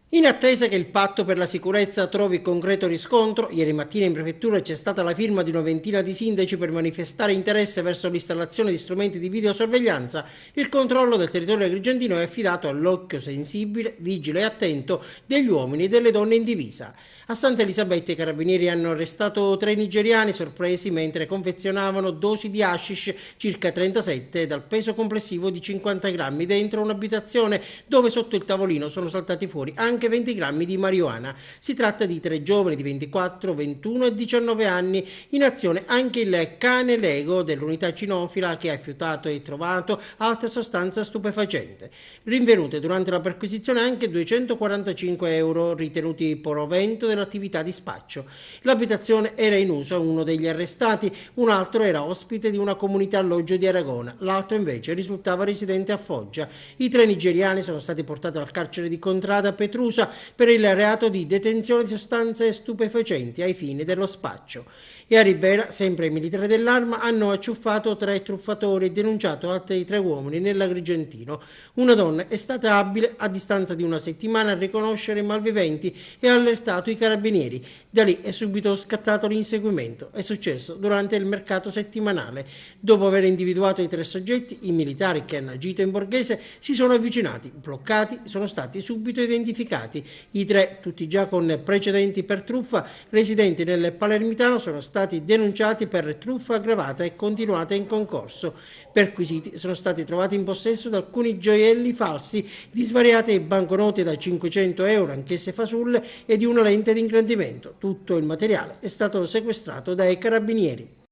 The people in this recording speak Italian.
In attesa che il patto per la sicurezza trovi concreto riscontro, ieri mattina in prefettura c'è stata la firma di una ventina di sindaci per manifestare interesse verso l'installazione di strumenti di videosorveglianza. Il controllo del territorio agrigentino è affidato all'occhio sensibile, vigile e attento degli uomini e delle donne in divisa. A Santa Elisabetta i carabinieri hanno arrestato 3 nigeriani sorpresi mentre confezionavano dosi di hashish, circa 37, dal peso complessivo di 50 grammi, dentro un'abitazione dove sotto il tavolino sono saltati fuori anche 20 grammi di marijuana. Si tratta di 3 giovani di 24, 21 e 19 anni, in azione anche il cane Lego dell'unità cinofila che ha fiutato e trovato altra sostanza stupefacente. Rinvenute durante la perquisizione anche 245 euro ritenuti provento dell'attività di spaccio. L'abitazione era in uso a uno degli arrestati, un altro era ospite di una comunità alloggio di Aragona, l'altro invece risultava residente a Foggia. I 3 nigeriani sono stati portati al carcere di Contrada Petrusa per il reato di detenzione di sostanze stupefacenti ai fini dello spaccio. E a Ribera, sempre i militari dell'Arma, hanno acciuffato 3 truffatori e denunciato altri 3 uomini nell'Agrigentino. Una donna è stata abile a distanza di una settimana a riconoscere i malviventi e ha allertato i carabinieri. Da lì è subito scattato l'inseguimento. È successo durante il mercato settimanale. Dopo aver individuato i 3 soggetti, i militari che hanno agito in borghese si sono avvicinati, bloccati, sono stati subito identificati. I 3, tutti già con precedenti per truffa, residenti nel Palermitano, sono stati denunciati per truffa aggravata e continuata in concorso. Perquisiti sono stati trovati in possesso di alcuni gioielli falsi, di svariate banconote da 500 euro, anch'esse fasulle, e di una lente di ingrandimento. Tutto il materiale è stato sequestrato dai carabinieri.